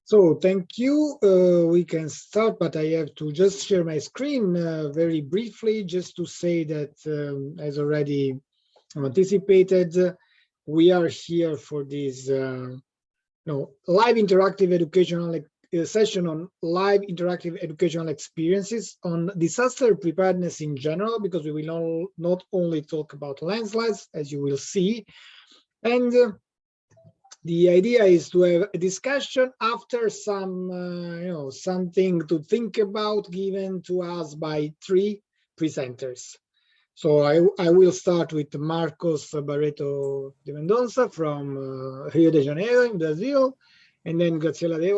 So thank you. We can start, but I have to just share my screen very briefly, just to say that, as already anticipated, we are here for this live interactive educational session on live interactive educational experiences on disaster preparedness in general, because we will not only talk about landslides, as you will see, and the idea is to have a discussion after some, something to think about given to us by three presenters. So I will start with Marcos Barreto de Mendonça from Rio de Janeiro in Brazil, and then Graziella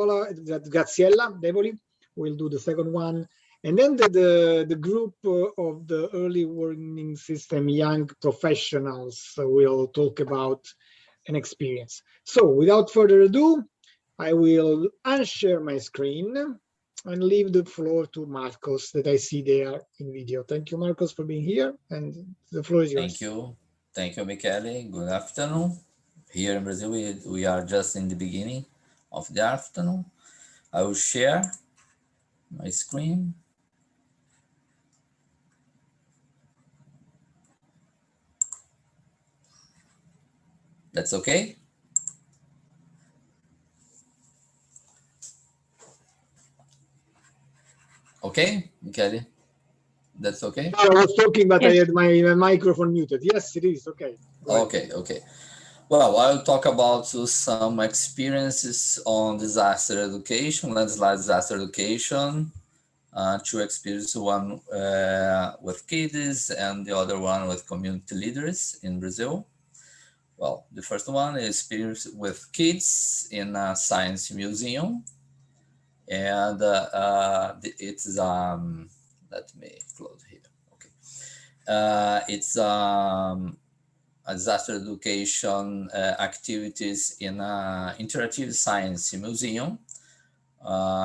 Devoli will do the second one. And then the group of the early warning system young professionals will talk about an experience. So without further ado, I will unshare my screen and leave the floor to Marcos that I see there in video. Thank you, Marcos, for being here, and the floor is yours. Thank you, Michele. Good afternoon. Here in Brazil, we are just in the beginning of the afternoon. I will share my screen. That's okay? Okay, Michele? That's okay? I was talking, but yes. I had my microphone muted. Yes, it is. Okay. Okay. Well, I'll talk about some experiences on disaster education, landslide disaster education. Two experiences, one with kids and the other one with community leaders in Brazil. Well, the first one is experience with kids in a science museum. And it's, let me close here. Okay. It's a disaster education activities in an interactive science museum.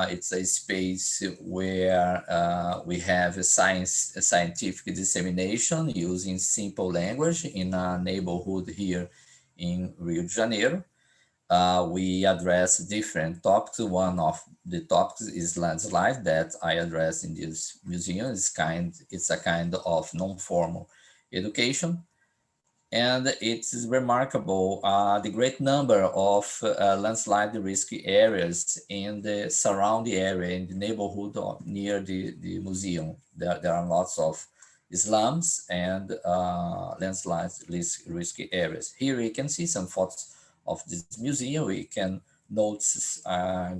It's a space where we have a scientific dissemination using simple language in a neighborhood here in Rio de Janeiro. We address different topics. One of the topics is landslide that I address in this museum. It's a kind of non-formal education. And it's remarkable the great number of landslide risky areas in the surrounding area, in the neighborhood near the museum. There are lots of slums and landslide risky areas. Here we can see some photos of this museum. We can notice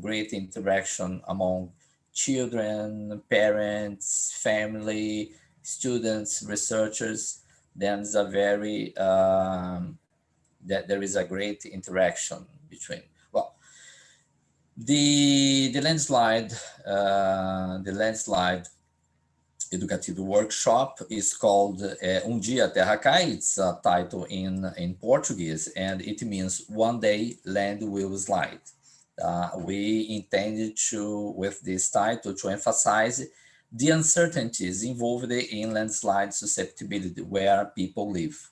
great interaction among children, parents, family, students, researchers. There's a very that there is a great interaction between. Well, the landslide educative workshop is called Dia a Terra Cai. It's a title in Portuguese, and it means one day land will slide. We intended to, with this title, to emphasize the uncertainties involved in landslide susceptibility where people live.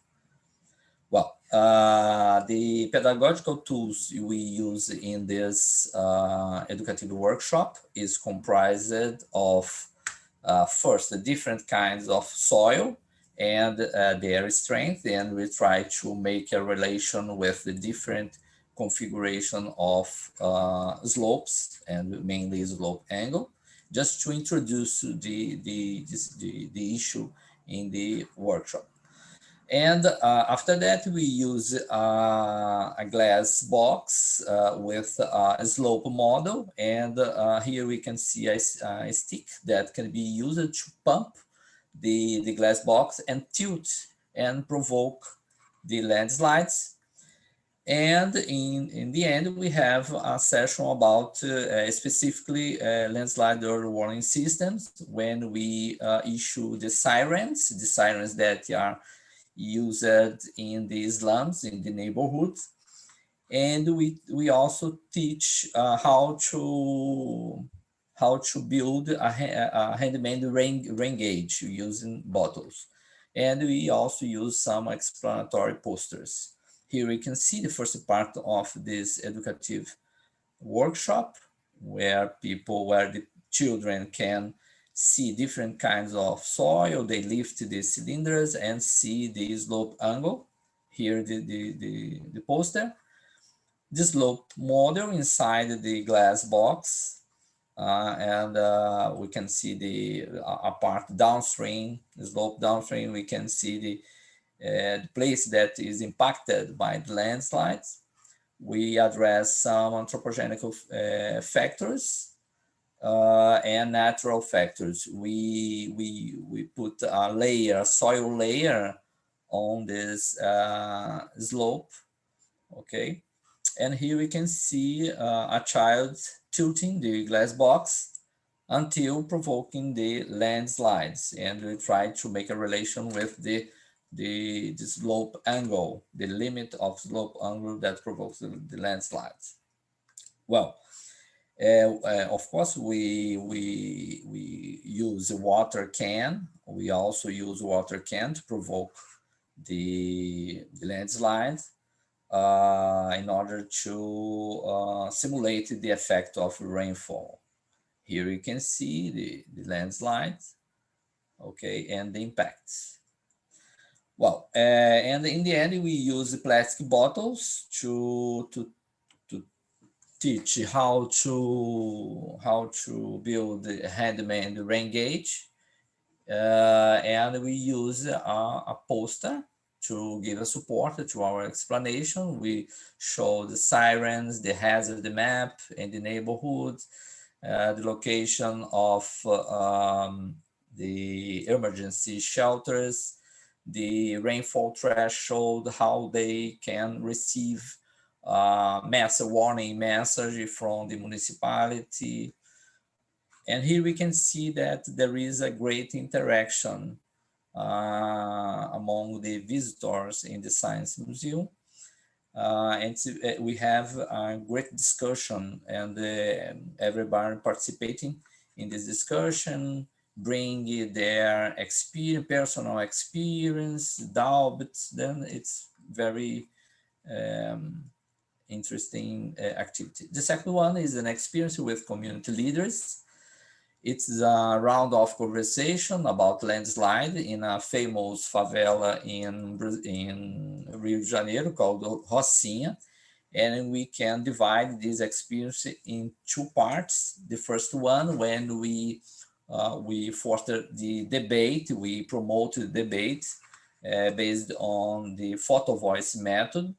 Well, the pedagogical tools we use in this educative workshop is comprised of first, the different kinds of soil and their strength, and we try to make a relation with the different configuration of slopes and mainly slope angle, just to introduce the issue in the workshop. And after that, we use a glass box with a slope model. And here we can see a stick that can be used to pump the glass box and tilt and provoke the landslides. And in the end, we have a session about specifically landslide early warning systems, when we issue the sirens that are used in the slums, in the neighborhoods. And we also teach how to build a handmade rain gauge using bottles. And we also use some explanatory posters. Here we can see the first part of this educative workshop. where the children can see different kinds of soil. They lift the cylinders and see the slope angle. Here the poster. The slope model inside the glass box. And we can see the apart downstream, the slope downstream, we can see the place that is impacted by the landslides. We address some anthropogenic factors and natural factors. We put a soil layer on this slope, okay? And here we can see a child tilting the glass box until provoking the landslides. And we try to make a relation with the slope angle, the limit of slope angle that provokes the landslides. Well, of course, we use a water can. We also use water can to provoke the landslide in order to simulate the effect of rainfall. Here you can see the landslides, okay, and the impacts. Well, and in the end, we use plastic bottles to teach how to build the handmade rain gauge, and we use a poster to give a support to our explanation. We show the sirens, the hazard map in the neighborhood, the location of the emergency shelters, the rainfall threshold, how they can receive warning message from the municipality. And here we can see that there is a great interaction among the visitors in the Science Museum. And we have a great discussion, and everybody participating in this discussion bring their experience, personal experience, doubts. Then it's very interesting activity. The second one is an experience with community leaders. It's a round of conversation about landslide in a famous favela in Rio de Janeiro called Rocinha. And we can divide this experience in two parts. The first one, when we foster the debate, we promote the debate based on the photo voice method.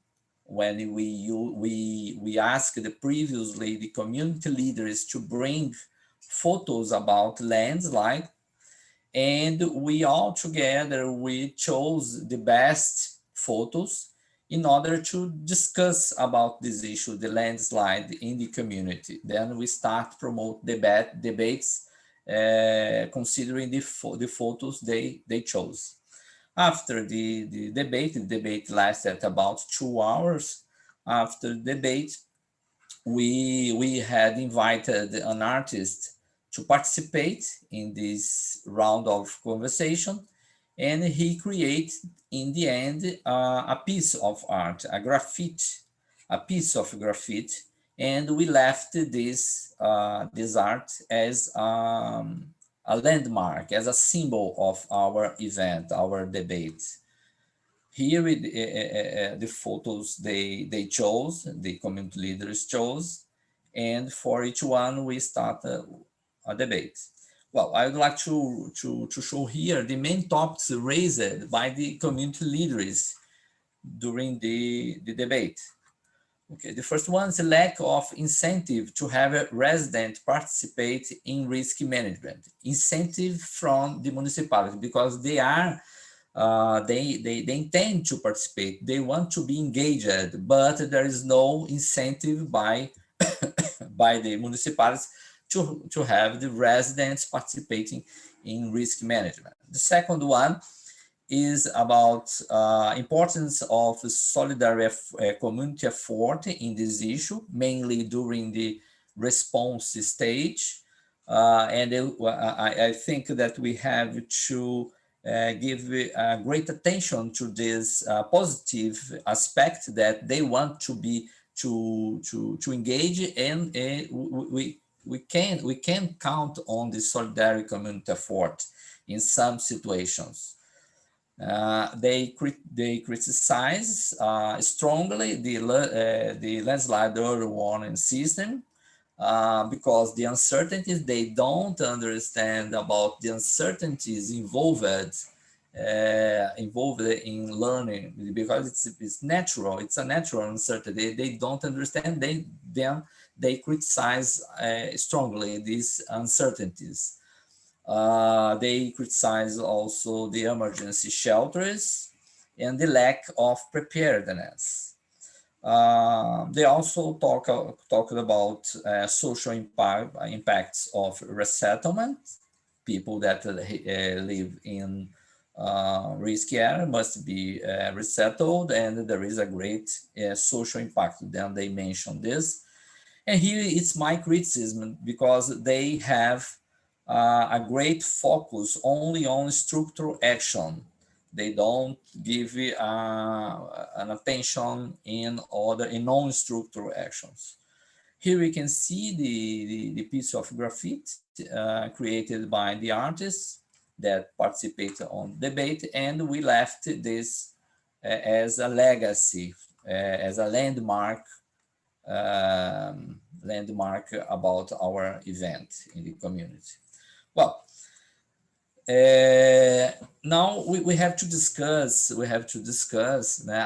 When we ask the community leaders to bring photos about landslide, and we all together we chose the best photos in order to discuss about this issue, the landslide in the community. Then we start promote debates considering the photos they chose. After the debate lasted about 2 hours. After the debate, we had invited an artist to participate in this round of conversation, and he created in the end a piece of art, a piece of graffiti, and we left this art as a landmark, as a symbol of our event, our debate. Here the photos they chose, the community leaders chose, and for each one we start a debate. Well, I would like to show here the main topics raised by the community leaders during the debate. Okay, the first one is a lack of incentive to have a resident participate in risk management. Incentive from the municipality, because they are they intend to participate, they want to be engaged, but there is no incentive by by the municipalities to have the residents participating in risk management. The second one is about importance of solidarity community effort in this issue, mainly during the response stage. And I think that we have to give great attention to this positive aspect that they want to be to engage, and we can count on the solidarity community effort in some situations. They criticize strongly the landslide early warning system because the uncertainties, they don't understand about the uncertainties involved in learning, because it's natural. It's a natural uncertainty. They don't understand. They criticize strongly these uncertainties. They criticize also the emergency shelters and the lack of preparedness. They also talked about social impacts of resettlement. People that live in risky area must be resettled, and there is a great social impact. Then they mention this. And here it's my criticism, because they have a great focus only on structural action. They don't give an attention in non-structural actions. Here we can see the piece of graffiti created by the artists that participated on debate, and we left this as a legacy, as a landmark about our event in the community. Well, now we have to discuss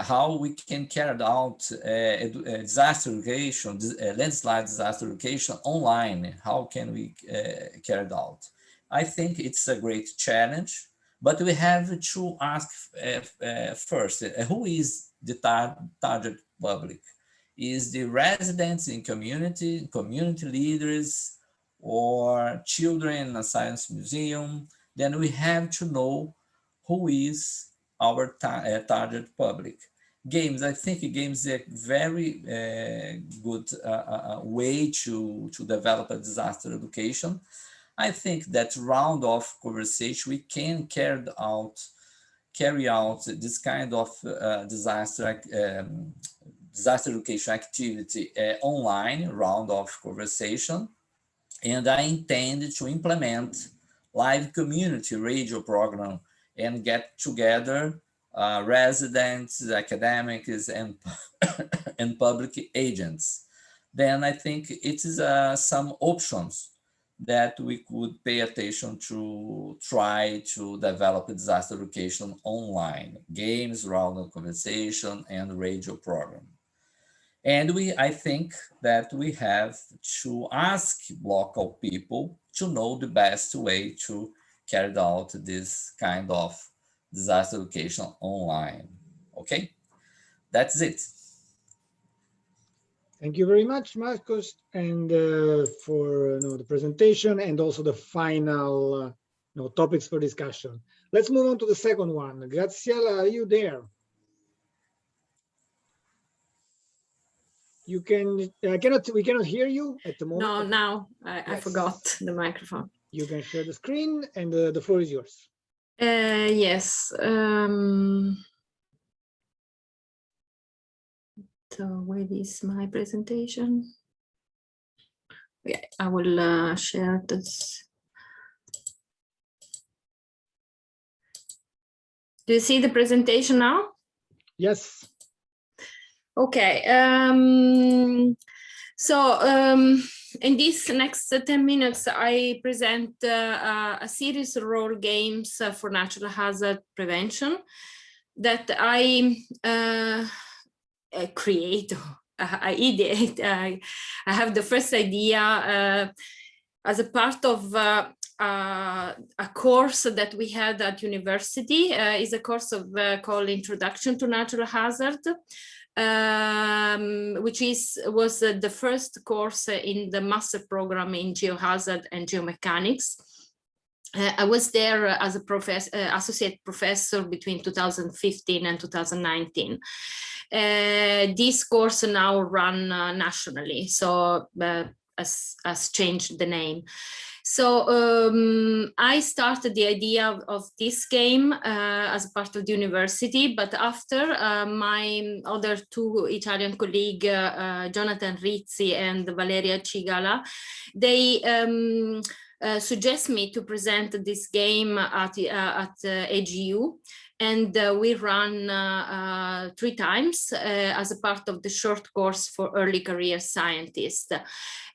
how we can carry out disaster education, landslide disaster education online. How can we carry it out? I think it's a great challenge, but we have to ask first, who is the target public? Is the residents in community leaders, or children in a science museum? Then we have to know who is our target public. Games, I think games are a very good way to develop a disaster education. I think that round of conversation, we can carry out this kind of disaster education activity online, round of conversation. And I intend to implement live community radio program and get together residents, academics, and and public agents. Then I think it is some options that we could pay attention to try to develop disaster education online, games, round of conversation, and radio program. And I think that we have to ask local people to know the best way to carry out this kind of disaster education online. Okay, that's it. Thank you very much, Marcos, and for the presentation and also the final topics for discussion. Let's move on to the second one. Graziella, are you there? You can. We cannot hear you at the moment. No, now I forgot the microphone. You can share the screen, and the floor is yours. Yes. So where is my presentation? Okay, I will share this. Do you see the presentation now? Yes. Okay. In these next 10 minutes, I present a series of role games for natural hazard prevention that I create, I ideate. I have the first idea as a part of a course that we had at university. Is a course called Introduction to Natural Hazard, which was the first course in the master program in geohazard and geomechanics. I was there as a associate professor between 2015 and 2019. This course now run nationally, so has changed the name. So I started the idea of this game as part of the university, but after my other two Italian colleagues, Jonathan Rizzi and Valeria Cigala, they suggest me to present this game at AGU. And we ran 3 times as a part of the short course for early career scientists.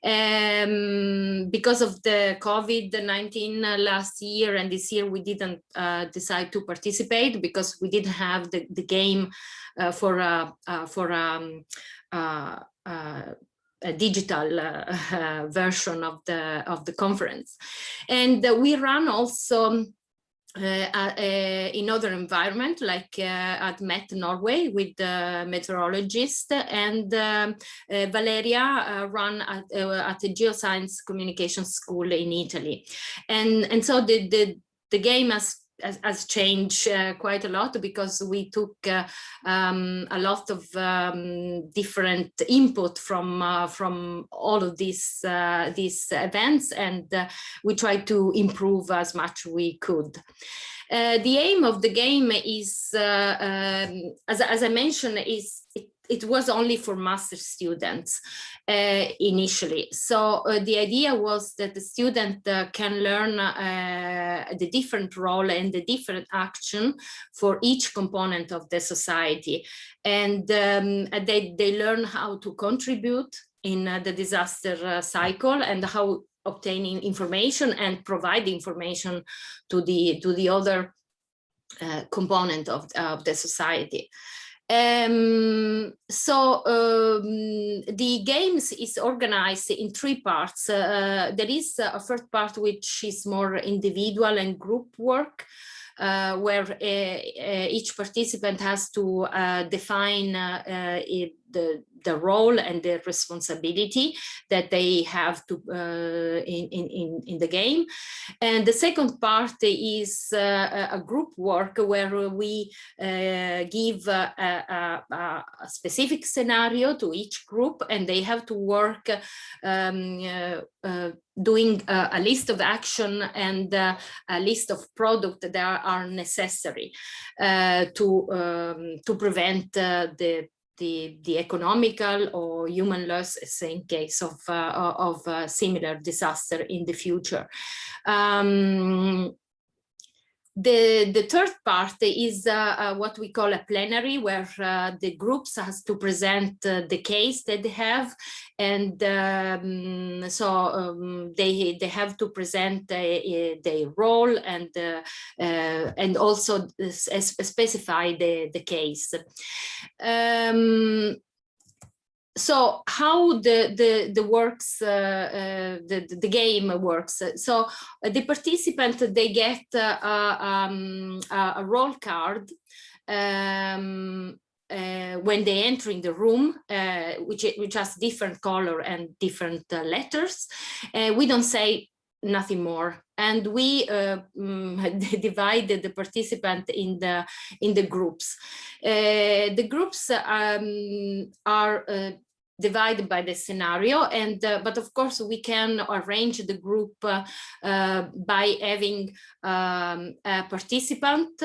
Because of the COVID-19 last year and this year, we didn't decide to participate because we didn't have the game for a digital version of the conference. And we ran also in other environment, like at Met Norway with the meteorologist, and Valeria ran at the Geoscience Communication School in Italy. And so the game has changed quite a lot, because we took a lot of different input from all of these events, and we tried to improve as much we could. The aim of the game is, as I mentioned, it was only for master students initially. So the idea was that the student can learn the different role and the different action for each component of the society. And they learn how to contribute in the disaster cycle, and how obtaining information and provide information to the other component of the society. The games is organized in 3 parts. There is a first part which is more individual and group work, where each participant has to define the role and the responsibility that they have to in the game. And the second part is a group work, where we give a specific scenario to each group, and they have to work doing a list of action and a list of products that are necessary to prevent the economical or human loss in case of similar disaster in the future. The third part is what we call a plenary, where the groups has to present the case that they have, and they have to present their role and also specify the case. So how the works the game works. So the participant, they get a role card when they enter in the room, which has different color and different letters. We don't say nothing more, and we divided the participant in the groups. The groups are divided by the scenario, and but of course we can arrange the group by having a participant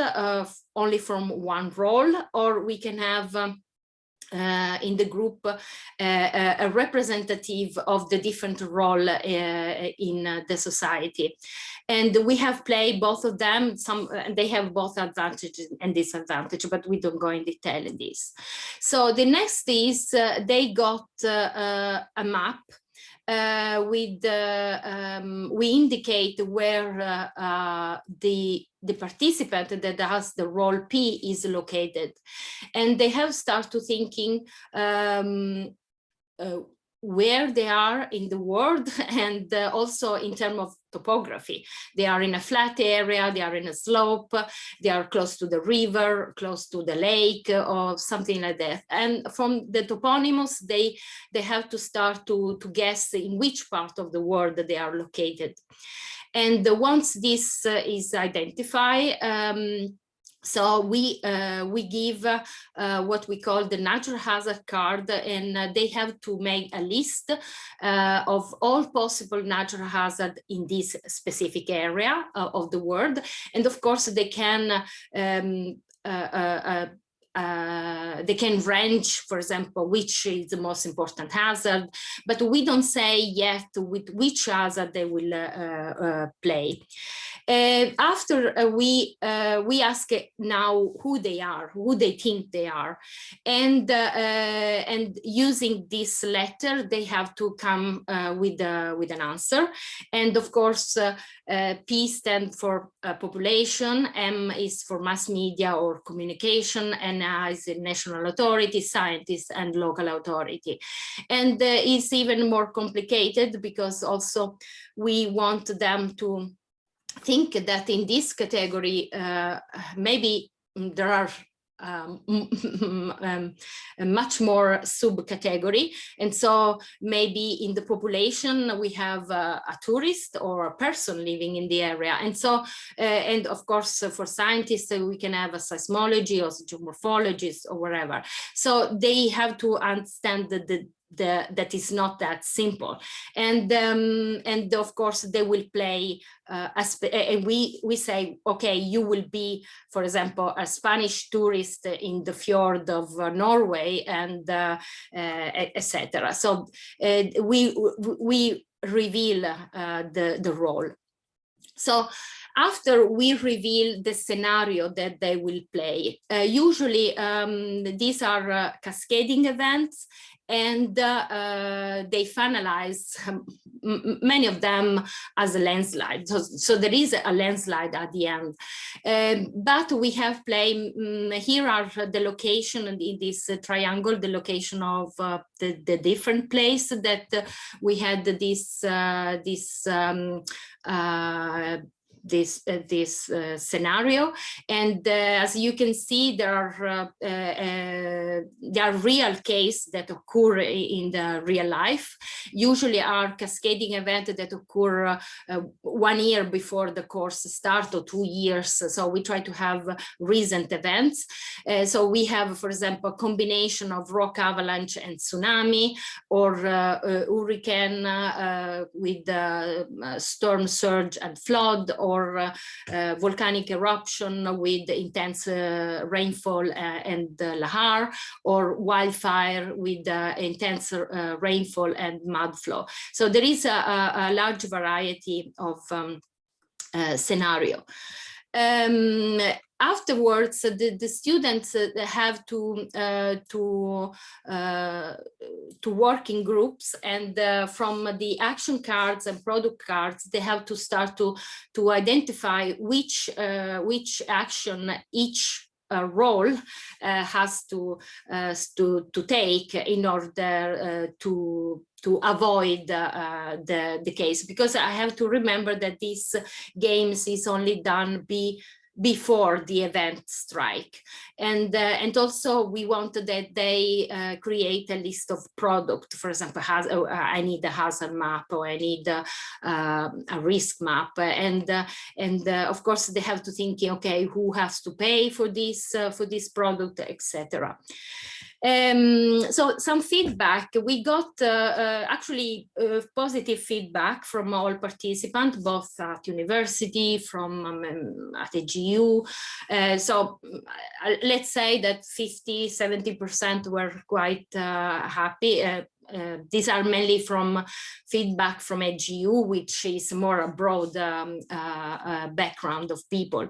only from one role, or we can have in the group a representative of the different role in the society. And we have played both of them. They have both advantages and disadvantages, but we don't go in detail in this. So the next is they got a map with we indicate where the participant that has the role P is located, and they have started thinking where they are in the world, and also in terms of topography. They are in a flat area, they are in a slope, they are close to the river, close to the lake, or something like that. And from the toponyms, they have to start to guess in which part of the world they are located. And once this is identified, So we give what we call the natural hazard card, and they have to make a list of all possible natural hazard in this specific area of the world. And of course, they can range, for example, which is the most important hazard, but we don't say yet with which hazard they will play. After we ask now who they are, who they think they are, and using this letter, they have to come with an answer. And of course, P stands for population, M is for mass media or communication, and I is national authority, scientists, and local authority. And it's even more complicated because also we want them to think that in this category, maybe there are much more subcategory, and so maybe in the population we have a tourist or a person living in the area, and so and of course for scientists we can have a seismology or geomorphologist or whatever. So they have to understand that is not that simple, and of course they will play and we say, okay, you will be, for example, a Spanish tourist in the fjord of Norway, and etc. So we reveal the role. So after we reveal the scenario that they will play, usually these are cascading events, and they finalize many of them as a landslide. So there is a landslide at the end. But we have played, here are the location in this triangle, the location of the different place that we had this scenario. And as you can see, there are real cases that occur in the real life, usually are cascading events that occur 1 year before the course start, or 2 years. So we try to have recent events. So we have, for example, a combination of rock avalanche and tsunami, or hurricane with storm surge and flood, or volcanic eruption with intense rainfall and lahar, or wildfire with intense rainfall and mud flow. So there is a large variety of scenario. Afterwards, the students have to work in groups, and from the action cards and product cards, they have to start to identify which action each role has to take in order to avoid the case, because I have to remember that these games is only done before the event strike, and also we want that they create a list of product. For example, I need a hazard map, or I need a risk map, and of course they have to think, okay, who has to pay for this product, etc. So some feedback, we got actually positive feedback from all participants, both at university, from at AGU. So let's say that 50–70% were quite happy. These are mainly from feedback from AGU, which is more a broad background of people.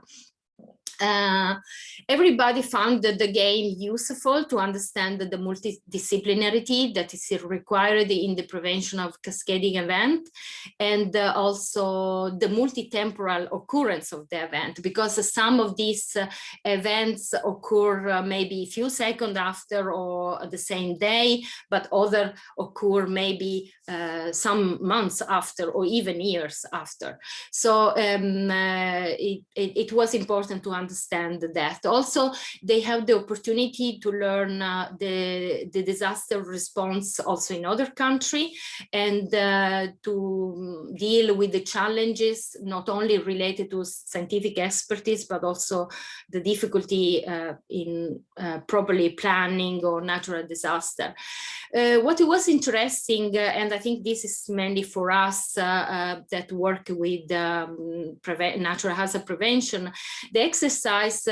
Everybody found the game useful to understand the multidisciplinarity that is required in the prevention of cascading event, and also the multi-temporal occurrence of the event, because some of these events occur maybe a few seconds after or the same day, but other occur maybe some months after, or even years after. So it was important to understand understand that. Also, they have the opportunity to learn the disaster response also in other countries, and to deal with the challenges not only related to scientific expertise, but also the difficulty in properly planning or natural disaster. What was interesting, and I think this is mainly for us that work with natural hazard prevention, the exercise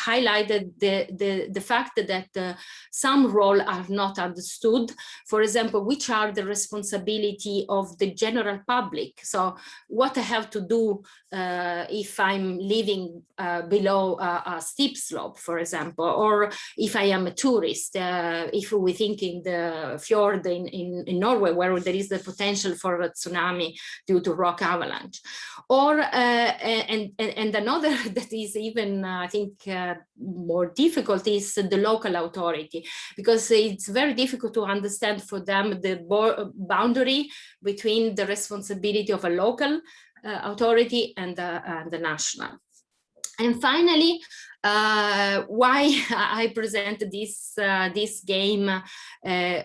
highlighted the fact that some roles are not understood. For example, which are the responsibility of the general public? So what I have to do if I'm living below a steep slope, for example, or if I am a tourist, if we think in the fjord in Norway, where there is the potential for a tsunami due to rock avalanche. Or, and another that is even, I think, more difficult is the local authority, because it's very difficult to understand for them the boundary between the responsibility of a local authority and the national. And finally, why I present this game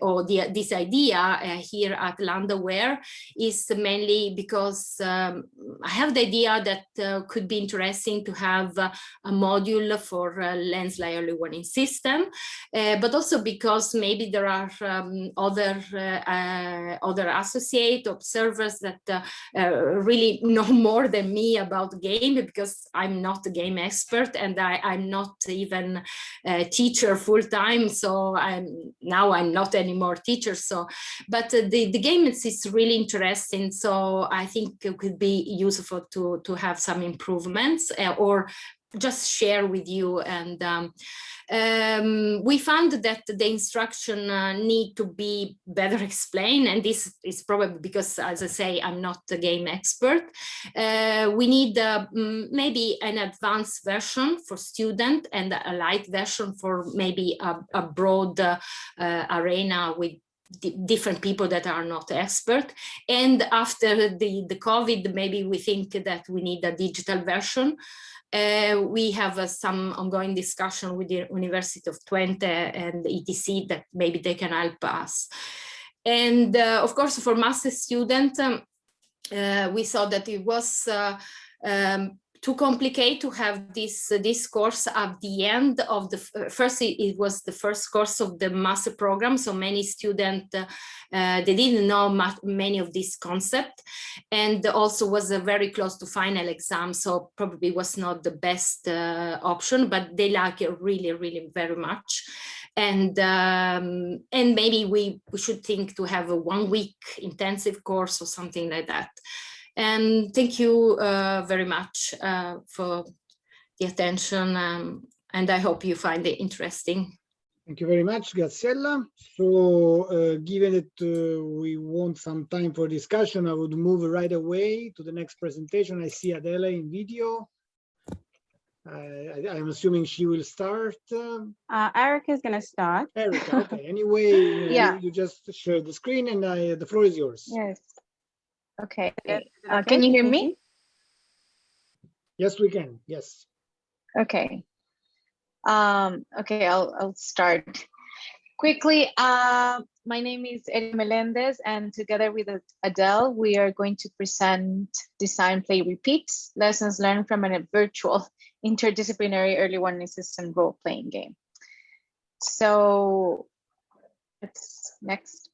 or this idea here at LandAware is mainly because I have the idea that could be interesting to have a module for landslide early warning system, but also because maybe there are other associate observers that really know more than me about game, because I'm not a game expert, and I'm not even a teacher full-time, so I'm not anymore teacher. So, but the game is really interesting. So I think it could be useful to have some improvements or just share with you. And we found that the instruction need to be better explained, and this is probably because, as I say, I'm not a game expert. We need maybe an advanced version for student and a light version for maybe a broad arena with different people that are not expert. And after the COVID, maybe we think that we need a digital version. We have some ongoing discussion with the University of Twente and ETC that maybe they can help us. And of course, for master student, we saw that it was too complicated to have this course at the end of the first. It was the first course of the master program, so many students they didn't know many of these concepts, and also was very close to final exam, so probably was not the best option, but they like it really very much. And maybe we should think to have a 1 week intensive course or something like that. And thank you very much for the attention, and I hope you find it interesting. Thank you very much, Graziella. So given that we want some time for discussion, I would move right away to the next presentation. I see Adela in video. I'm assuming she will start. Erica is going to start. Erica, okay. Anyway, yeah. you just share the screen, and the floor is yours. Yes. Okay. Can you hear me? Yes, we can. Yes. Okay. Okay, I'll start quickly. My name is Eddie Melendez, and together with Adele, we are going to present Design, Play, Repeat, lessons learned from a virtual interdisciplinary early warning system role-playing game. So let's next.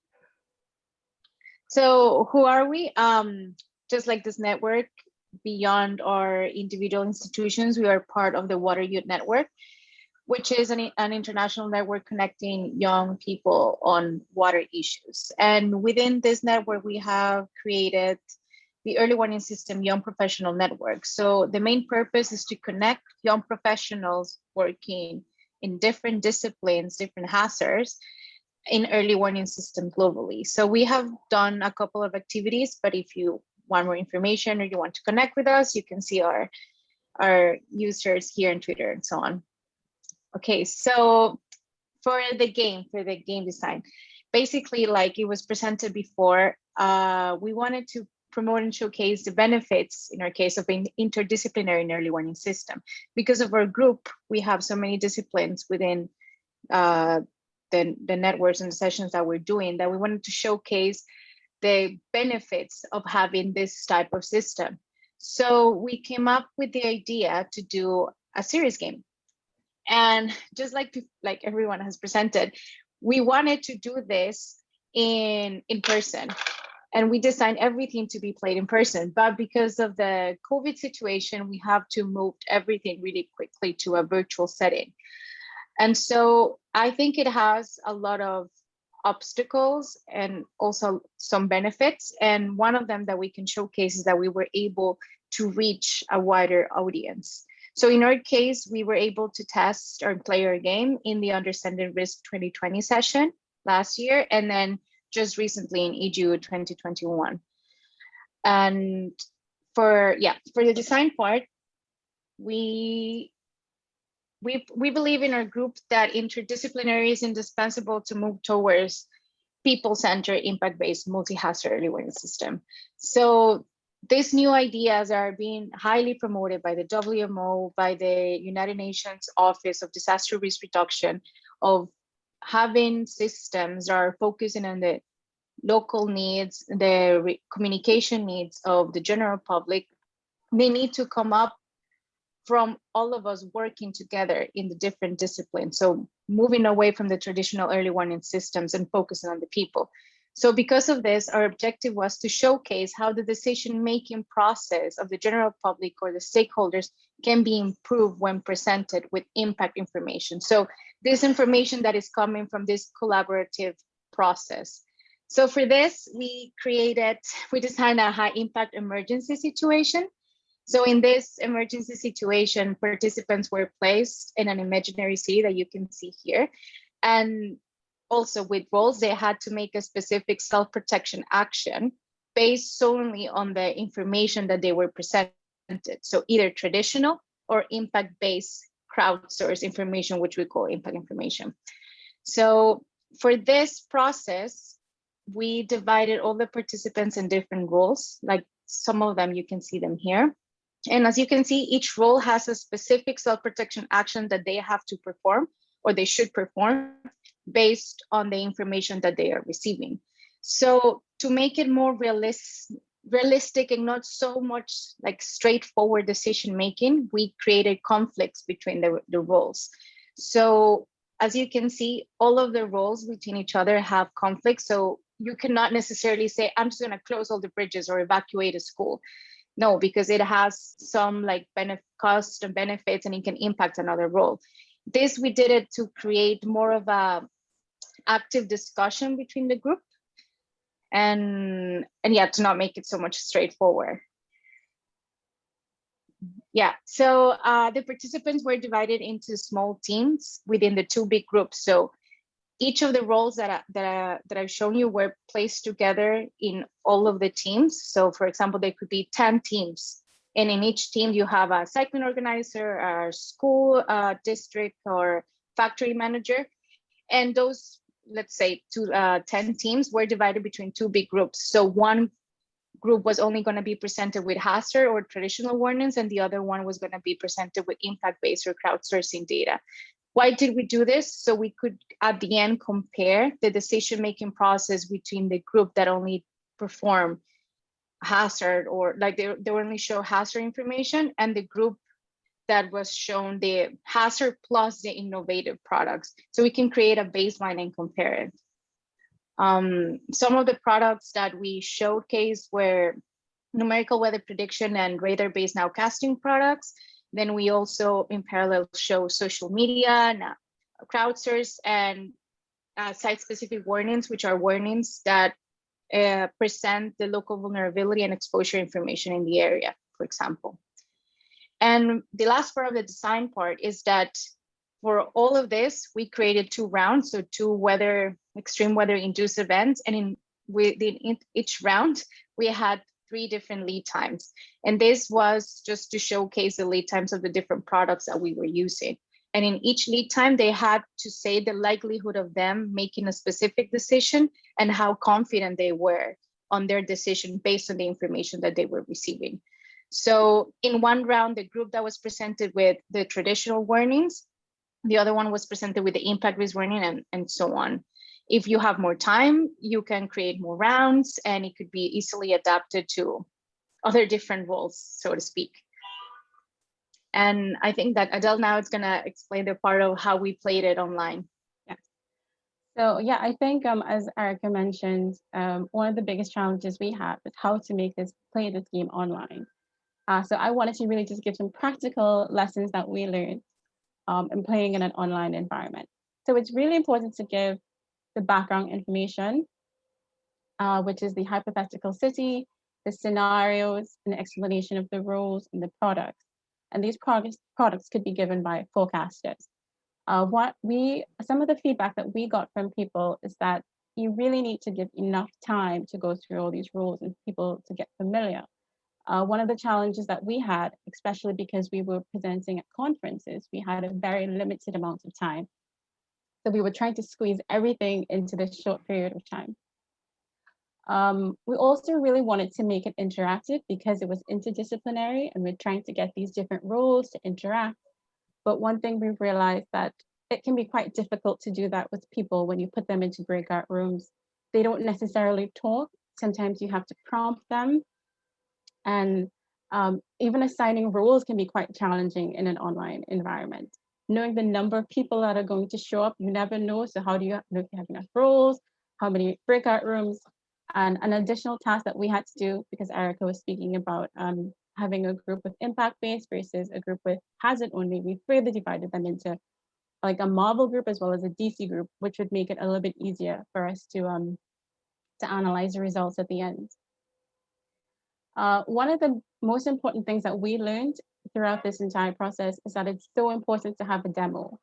So who are we? Just like this network, beyond our individual institutions, we are part of the Water Youth Network, which is an international network connecting young people on water issues. And within this network, we have created the Early Warning System Young Professional Network. So the main purpose is to connect young professionals working in different disciplines, different hazards, in early warning system globally. So we have done a couple of activities, but if you want more information or you want to connect with us, you can see our users here on Twitter and so on. Okay, so for the game design, basically, like it was presented before, we wanted to promote and showcase the benefits, in our case, of an interdisciplinary and early warning system. Because of our group, we have so many disciplines within the networks and the sessions that we're doing, that we wanted to showcase the benefits of having this type of system. So we came up with the idea to do a serious game. And just like everyone has presented, we wanted to do this in person. And we designed everything to be played in person. But because of the COVID situation, we have to move everything really quickly to a virtual setting. And so I think it has a lot of obstacles and also some benefits. And one of them that we can showcase is that we were able to reach a wider audience. So in our case, we were able to test or play our game in the Understanding Risk 2020 session last year, and then just recently in EDU 2021. And for the design part, we believe in our group that interdisciplinary is indispensable to move towards people-centered, impact-based, multi-hazard early warning system. So these new ideas are being highly promoted by the WMO, by the United Nations Office of Disaster Risk Reduction, of having systems that are focusing on the local needs, the communication needs of the general public. They need to come up from all of us working together in the different disciplines. So moving away from the traditional early warning systems and focusing on the people. So because of this, our objective was to showcase how the decision-making process of the general public or the stakeholders can be improved when presented with impact information. So this information that is coming from this collaborative process. So for this, we designed a high impact emergency situation. So in this emergency situation, participants were placed in an imaginary city that you can see here. And also with roles, they had to make a specific self-protection action based solely on the information that they were presented. So either traditional or impact-based crowdsourced information, which we call impact information. So for this process, we divided all the participants in different roles, like some of them, you can see them here. And as you can see, each role has a specific self-protection action that they have to perform, or they should perform, based on the information that they are receiving. So to make it more realistic and not so much like straightforward decision-making, we created conflicts between the roles. So as you can see, all of the roles between each other have conflicts. So you cannot necessarily say, I'm just gonna close all the bridges or evacuate a school. No, because it has some like cost and benefits, and it can impact another role. This, we did it to create more of a active discussion between the group, and yeah, to not make it so much straightforward. Yeah, so the participants were divided into small teams within the two big groups. So each of the roles that I've shown you were placed together in all of the teams. So for example, there could be 10 teams. And in each team, you have a cycling organizer, a school, district, or factory manager. And those, let's say, 10 teams were divided between two big groups. So one group was only going to be presented with hazard or traditional warnings, and the other one was going to be presented with impact-based or crowdsourcing data. Why did we do this? So we could, at the end, compare the decision-making process between the group that only perform hazard, or like they only show hazard information, and the group that was shown the hazard plus the innovative products. So we can create a baseline and compare it. Some of the products that we showcased were numerical weather prediction and radar-based nowcasting products. Then we also, in parallel, show social media, crowdsource, and site-specific warnings, which are warnings that present the local vulnerability and exposure information in the area, for example. And the last part of the design part is that for all of this, we created 2 rounds, so 2 extreme weather-induced events, and within each round, we had 3 different lead times. And this was just to showcase the lead times of the different products that we were using. And in each lead time, they had to say the likelihood of them making a specific decision and how confident they were on their decision based on the information that they were receiving. So in one round, the group that was presented with the traditional warnings, the other one was presented with the impact risk warning, and so on. If you have more time, you can create more rounds, and it could be easily adapted to other different roles, so to speak. And I think that Adele now is gonna explain the part of how we played it online. So yeah, I think as Erica mentioned, one of the biggest challenges we have is how to play this game online. So I wanted to really just give some practical lessons that we learned in playing in an online environment. So it's really important to give the background information, which is the hypothetical city, the scenarios, an explanation of the rules and the products. And these products could be given by forecasters. Some of the feedback that we got from people is that you really need to give enough time to go through all these rules and people to get familiar. One of the challenges that we had, especially because we were presenting at conferences, we had a very limited amount of time. So we were trying to squeeze everything into this short period of time. We also really wanted to make it interactive because it was interdisciplinary and we're trying to get these different roles to interact. But one thing we've realized that it can be quite difficult to do that with people when you put them into breakout rooms. They don't necessarily talk. Sometimes you have to prompt them. And even assigning roles can be quite challenging in an online environment. Knowing the number of people that are going to show up, you never know. So how do you know if you have enough roles, how many breakout rooms? And an additional task that we had to do, because Erica was speaking about having a group with impact-based versus a group with hazard only, we further divided them into like a Marvel group as well as a DC group, which would make it a little bit easier for us to analyze the results at the end. One of the most important things that we learned throughout this entire process is that it's so important to have a demo.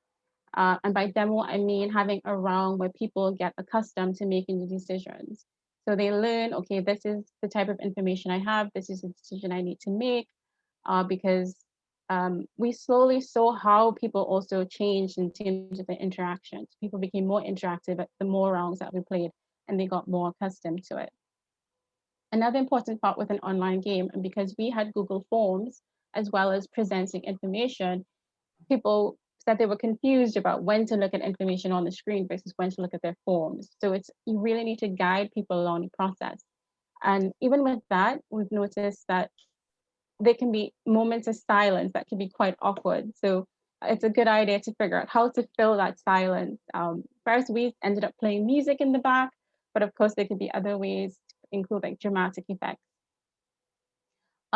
And by demo, I mean having a round where people get accustomed to making the decisions. So they learn, okay, this is the type of information I have, this is the decision I need to make, because we slowly saw how people also changed in terms of the interactions. People became more interactive at the more rounds that we played, and they got more accustomed to it. Another important part with an online game, and because we had Google Forms as well as presenting information, people said they were confused about when to look at information on the screen versus when to look at their forms. So you really need to guide people along the process. And even with that, we've noticed that there can be moments of silence that can be quite awkward. So it's a good idea to figure out how to fill that silence. First, we ended up playing music in the back, but of course there could be other ways to include like dramatic effects.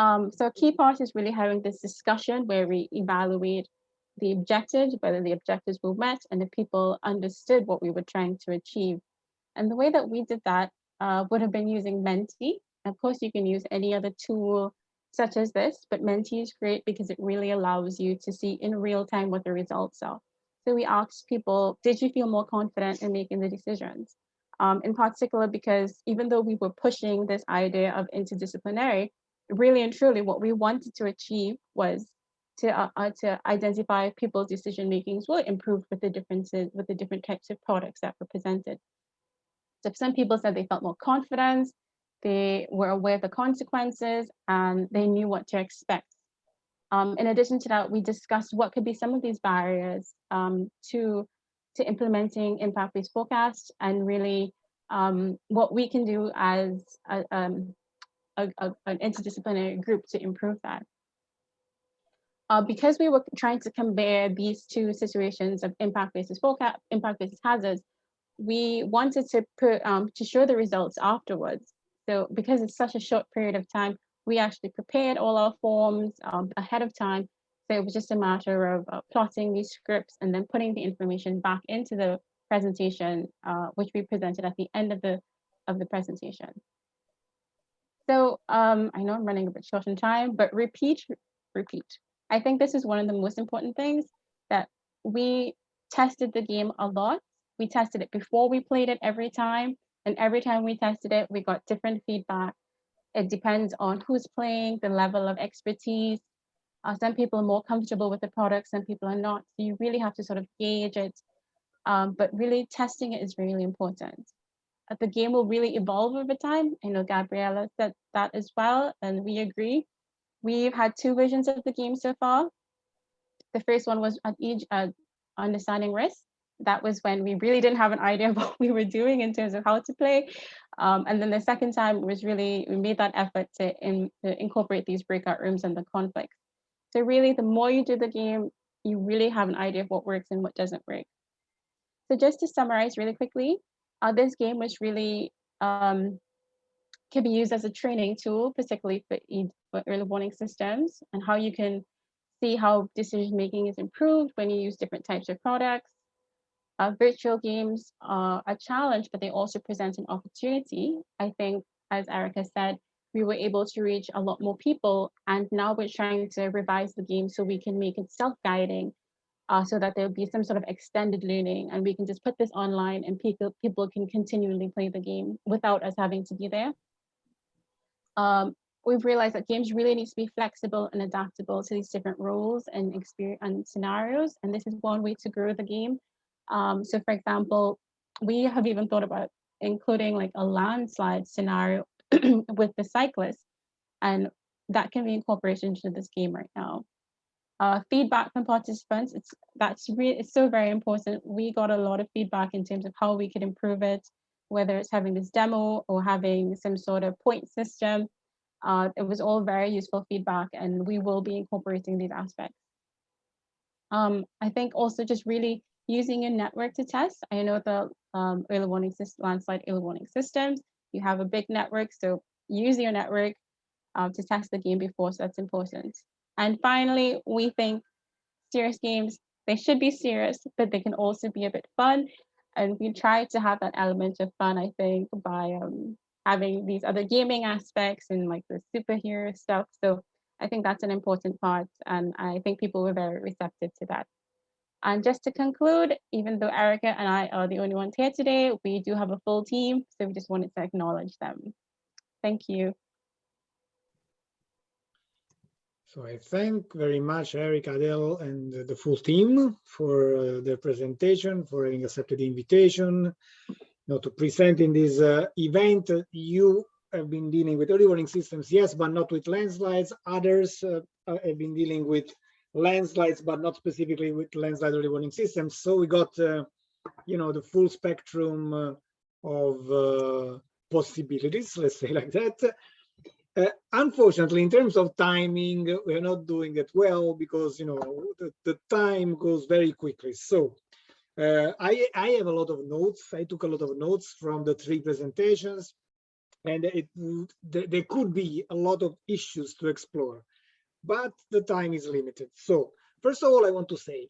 So a key part is really having this discussion where we evaluate the objectives, whether the objectives were met and if people understood what we were trying to achieve. And the way that we did that would have been using Menti. Of course, you can use any other tool such as this, but Menti is great because it really allows you to see in real time what the results are. So we asked people, did you feel more confident in making the decisions? In particular, because even though we were pushing this idea of interdisciplinary, really and truly what we wanted to achieve was to identify people's decision makings will improve with the differences, with the different types of products that were presented. So some people said they felt more confidence, they were aware of the consequences, and they knew what to expect. In addition to that, we discussed what could be some of these barriers to implementing impact-based forecasts, and really what we can do as an interdisciplinary group to improve that. Because we were trying to compare these two situations of impact-based forecast, impact-based hazards, we wanted to to show the results afterwards. So because it's such a short period of time, we actually prepared all our forms ahead of time. So it was just a matter of plotting these scripts and then putting the information back into the presentation, which we presented at the end of the presentation. So I know I'm running a bit short on time, but repeat. I think this is one of the most important things, that we tested the game a lot. We tested it before we played it every time. And every time we tested it, we got different feedback. It depends on who's playing, the level of expertise. Some people are more comfortable with the product, some people are not. So you really have to sort of gauge it. But really testing it is really important. the game will really evolve over time. I know Gabriella said that as well, and we agree. We've had 2 versions of the game so far. The first one was at each understanding risk. That was when we really didn't have an idea of what we were doing in terms of how to play. And then the second time was really, we made that effort to incorporate these breakout rooms and the conflicts. So really, the more you do the game, you really have an idea of what works and what doesn't work. So just to summarize really quickly, this game was really, can be used as a training tool, particularly for early warning systems, and how you can see how decision making is improved when you use different types of products. Virtual games are a challenge, but they also present an opportunity. I think, as Erica said, we were able to reach a lot more people, and now we're trying to revise the game so we can make it self-guiding, so that there'll be some sort of extended learning, and we can just put this online and people can continually play the game without us having to be there. We've realized that games really need to be flexible and adaptable to these different roles and experience and scenarios, and this is one way to grow the game. So for example, we have even thought about including like a landslide scenario with the cyclist, and that can be incorporated into this game right now. Feedback from participants, it's so very important. We got a lot of feedback in terms of how we could improve it, whether it's having this demo or having some sort of point system. It was all very useful feedback, and we will be incorporating these aspects. I think also just really using a network to test. I know the early warning landslide early warning systems, you have a big network, so use your network to test the game before, so that's important. And finally, we think serious games, they should be serious, but they can also be a bit fun. And we try to have that element of fun, I think, by having these other gaming aspects and like the superhero stuff. So I think that's an important part, and I think people were very receptive to that. And just to conclude, even though Erica and I are the only ones here today, we do have a full team, so we just wanted to acknowledge them. Thank you. So I thank very much Eric, Adele, and the full team for their presentation, for having accepted the invitation, to present in this event. You have been dealing with early warning systems, yes, but not with landslides. Others have been dealing with landslides, but not specifically with landslide early warning systems. So we got, the full spectrum of possibilities, let's say like that. Unfortunately, in terms of timing, we're not doing it well because the time goes very quickly. So I have a lot of notes. I took a lot of notes from the 3 presentations, and there could be a lot of issues to explore, but the time is limited. So first of all, I want to say,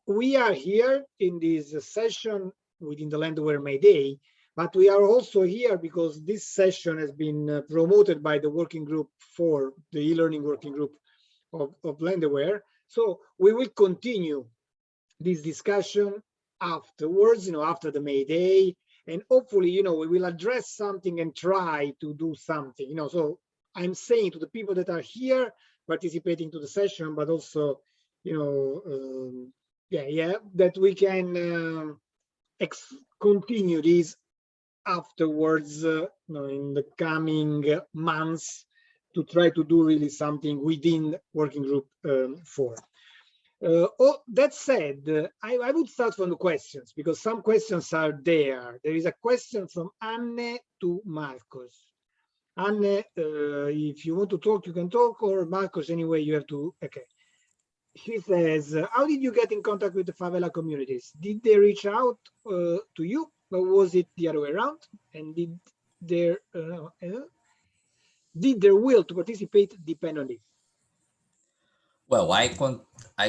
we are here in this session within the LandAware MayDay, but we are also here because this session has been promoted by the working group for the e-learning working group of LandAware. So we will continue this discussion afterwards, after the MayDay, and hopefully, we will address something and try to do something, So I'm saying to the people that are here participating to the session, but also, that we can continue this afterwards, in the coming months, to try to do really something within working group 4. That said, I would start from the questions, because some questions are there. There is a question from Anne to Marcos. Anne, if you want to talk, you can talk, or Marcos, anyway, you have to, okay. She says, how did you get in contact with the favela communities? Did they reach out to you, or was it the other way around? And did their will to participate depend on it? Well, I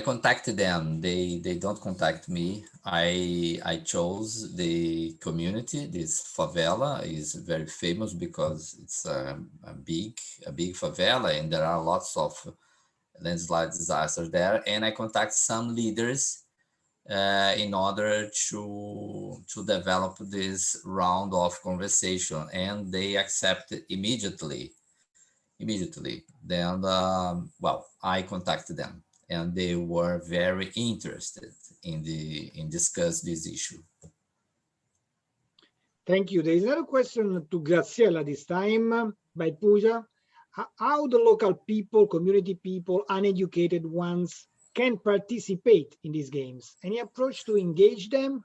contacted them. They don't contact me. I chose the community. This favela is very famous because it's a big favela, and there are lots of landslide disasters there. And I contact some leaders in order to develop this round of conversation, and they accepted immediately. Then, well, I contacted them, and they were very interested in discuss this issue. Thank you. There is another question to Graziella this time by Pooja. How the local people, community people, uneducated ones can participate in these games? Any approach to engage them?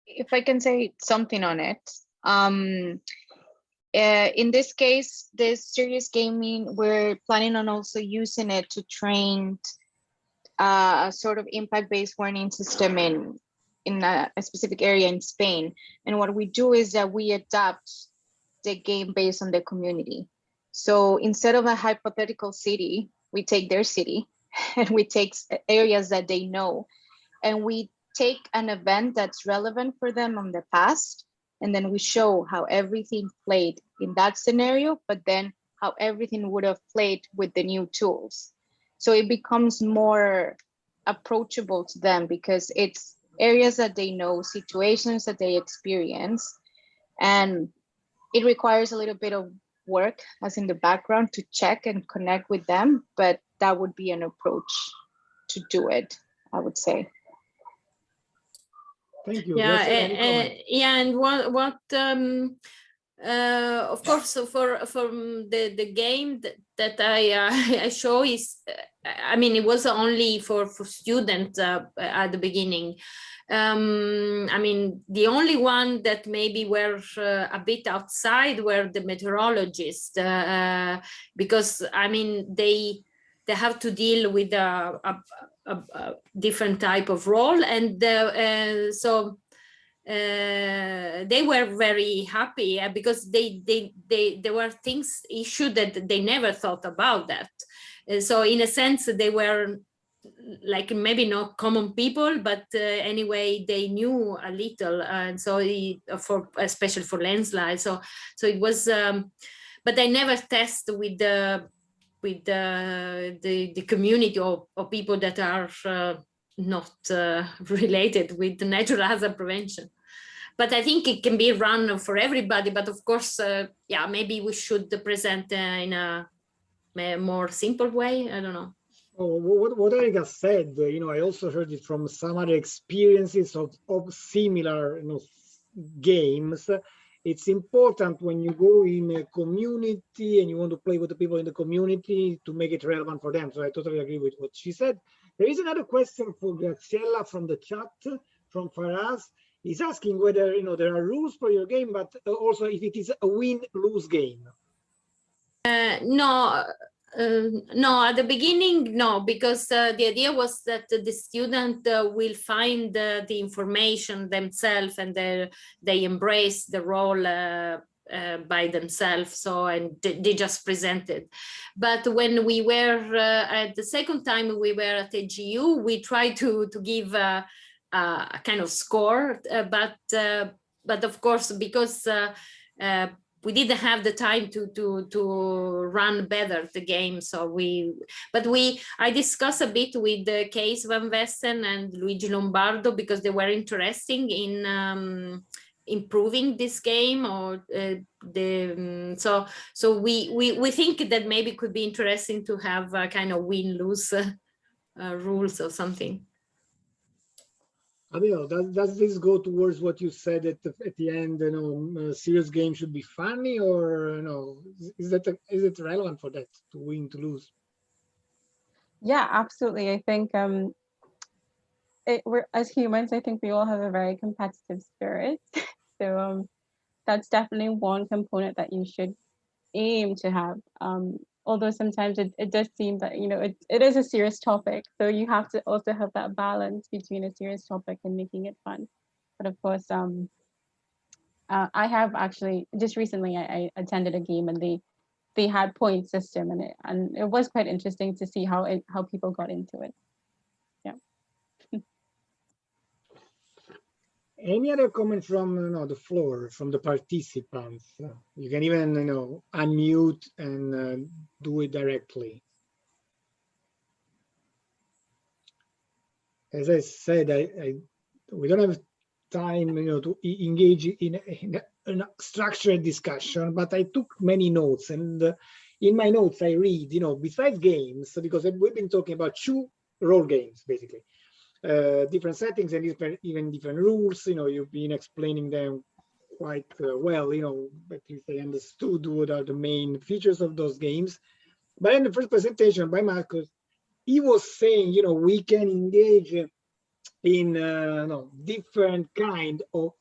If I can say something on it. In this case, this serious gaming, we're planning on also using it to train a sort of impact-based warning system in a specific area in Spain. And what we do is that we adapt the game based on the community. So instead of a hypothetical city, we take their city and we take areas that they know, and we take an event that's relevant for them on the past, and then we show how everything played in that scenario, but then how everything would have played with the new tools. So it becomes more approachable to them because it's areas that they know, situations that they experience, and it requires a little bit of work as in the background to check and connect with them, but that would be an approach to do it, I would say. Thank you. Yeah, Yeah, and what of course, from the game that I show is, I mean, it was only for students at the beginning. I mean, the only one that maybe were a bit outside were the meteorologists, because I mean they have to deal with a different type of role, and so they were very happy because there were things issued that they never thought about that. So in a sense, they were like maybe not common people, but anyway, they knew a little, and so especially for landslide. So it was, but I never test with the community or people that are not related with the natural hazard prevention. But I think it can be run for everybody. But of course, yeah, maybe we should present in a more simple way. I don't know. Oh, what Erika said, I also heard it from some other experiences of similar, games. It's important when you go in a community and you want to play with the people in the community to make it relevant for them. So I totally agree with what she said. There is another question for Graziella from the chat, from Faraz. He's asking whether, there are rules for your game, but also if it is a win-lose game. No. No, at the beginning, no, because the idea was that the student will find the information themselves, and they embrace the role by themselves. So, and they just presented. But when we were at the second time we were at AGU, we tried to give a kind of score, but of course, because we didn't have the time to run better the game. So I discussed a bit with Kees van Westen and Luigi Lombardo, because they were interested in improving this game, or so we think that maybe it could be interesting to have a kind of win-lose rules or something. I don't know, does this go towards what you said at the end, serious game should be funny, or is it relevant for that, to win, to lose? Yeah, absolutely. I think we're, as humans, I think we all have a very competitive spirit. So that's definitely one component that you should aim to have. Although sometimes it does seem that, it is a serious topic. So you have to also have that balance between a serious topic and making it fun. But of course, I have actually, just recently I attended a game, and they had point system, and it was quite interesting to see how people got into it. Yeah. Any other comments from the floor, from the participants? You can even unmute and do it directly. As I said, we don't have time to engage in a structured discussion, but I took many notes, and in my notes I read, besides games, because we've been talking about 2 role games basically. different settings and even different rules. You've been explaining them quite well, at least I understood what are the main features of those games. But in the first presentation by Marcus, he was saying, we can engage in different kind of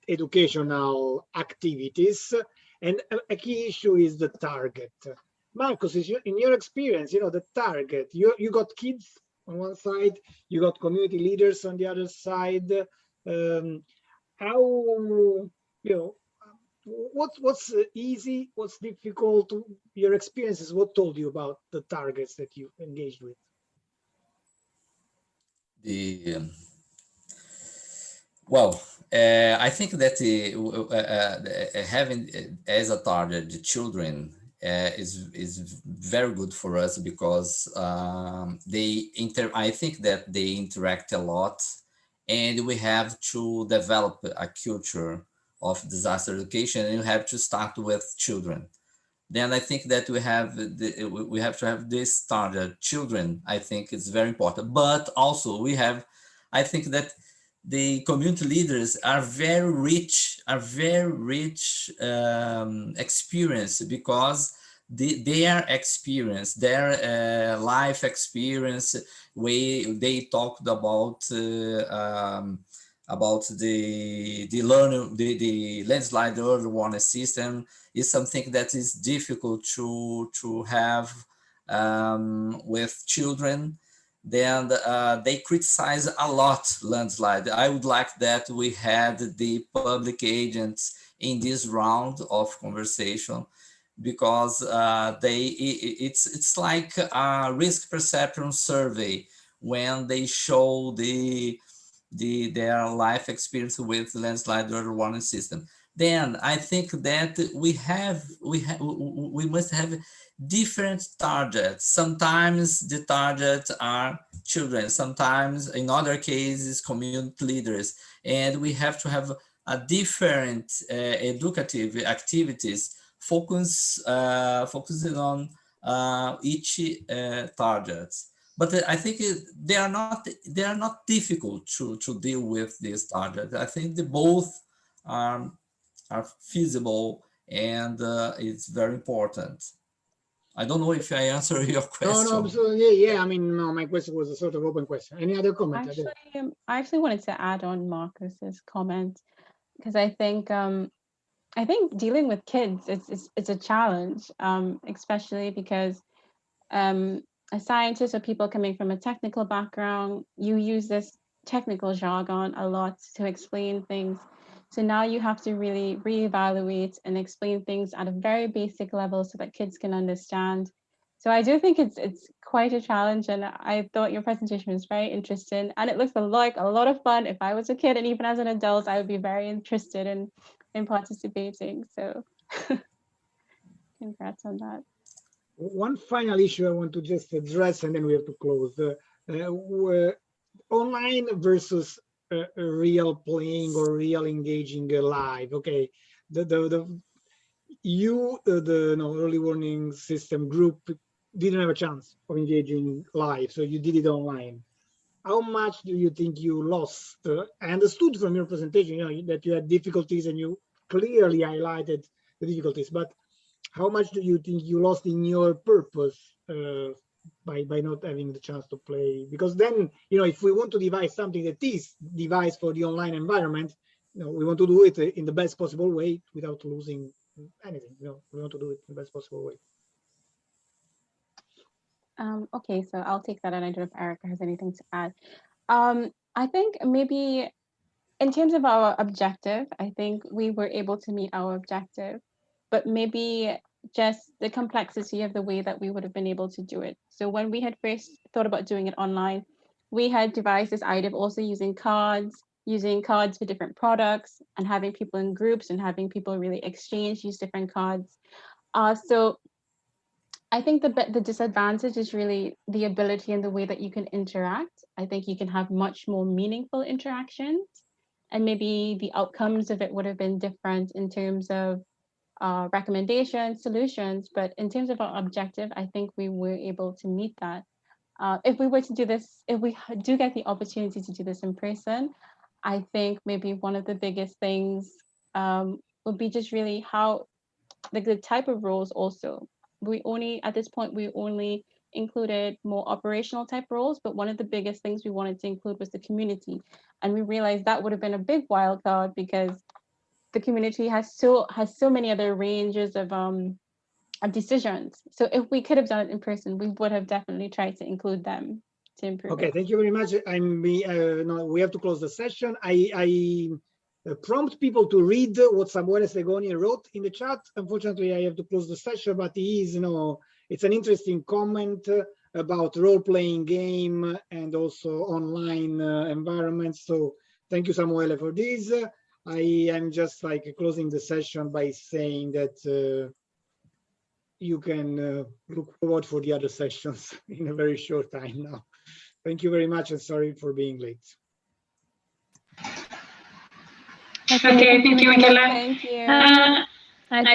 educational activities, and a key issue is the target. Marcus, in your experience, the target, you got kids on one side, you got community leaders on the other side. How, what's easy, what's difficult, your experiences, what told you about the targets that you engaged with? Well, I think that having as a target the children is very good for us, because I think that they interact a lot, and we have to develop a culture of disaster education, and you have to start with children. Then I think that we have to have this target children. I think it's very important, but also I think that the community leaders are very rich experience, because their experience, their life experience, they talked about the learning, the landslide early warning system is something that is difficult to have with children. Then they criticize a lot landslide. I would like that we had the public agents in this round of conversation, because it's like a risk perception survey when they show their life experience with landslide early warning system. Then I think that we must have different targets. Sometimes the targets are children, sometimes in other cases community leaders, and we have to have a different educative activities focusing on each target. But I think they are not difficult to deal with this target. I think they both are feasible, and it's very important. I don't know if I answer your question. No, absolutely. Yeah. I mean, no, my question was a sort of open question. Any other comment? I actually wanted to add on Marcus's comment, because I think dealing with kids it's a challenge, especially because as scientists or people coming from a technical background, you use this technical jargon a lot to explain things. So now you have to really reevaluate and explain things at a very basic level so that kids can understand. So I do think it's quite a challenge, and I thought your presentation was very interesting, and it looks like a lot of fun. If I was a kid and even as an adult, I would be very interested in participating. So congrats on that. One final issue I want to just address, and then we have to close. Online versus real playing or real engaging live. Okay, the early warning system group didn't have a chance of engaging live, so you did it online. How much do you think you lost? I understood from your presentation, that you had difficulties, and you clearly highlighted the difficulties, but how much do you think you lost in your purpose by not having the chance to play? Because then, if we want to devise something that is devised for the online environment, we want to do it in the best possible way without losing anything. We want to do it in the best possible way. Okay, so I'll take that, and I don't know if Erica has anything to add. I think maybe in terms of our objective, I think we were able to meet our objective, but maybe just the complexity of the way that we would have been able to do it. So when we had first thought about doing it online, we had devised this idea of also using cards for different products, and having people in groups and having people really use different cards. So I think the disadvantage is really the ability and the way that you can interact. I think you can have much more meaningful interactions, and maybe the outcomes of it would have been different in terms of recommendations, solutions. But in terms of our objective, I think we were able to meet that. If we were to do this, if we do get the opportunity to do this in person, I think maybe one of the biggest things would be just really how the type of roles also. We only, at this point, we only included more operational type roles, but one of the biggest things we wanted to include was the community. And we realized that would have been a big wild card because the community has so many other ranges of decisions. So if we could have done it in person, we would have definitely tried to include them to improve Okay, it. thank you very much. No, we have to close the session. I prompt people to read what Samuele Slegoni wrote in the chat. Unfortunately, I have to close the session, but he is, it's an interesting comment about role-playing game and also online environments. So thank you, Samuele, for this. I am just like closing the session by saying that you can look forward for the other sessions in a very short time now. Thank you very much and sorry for being late. Okay, thank you, Michela. Thank you. I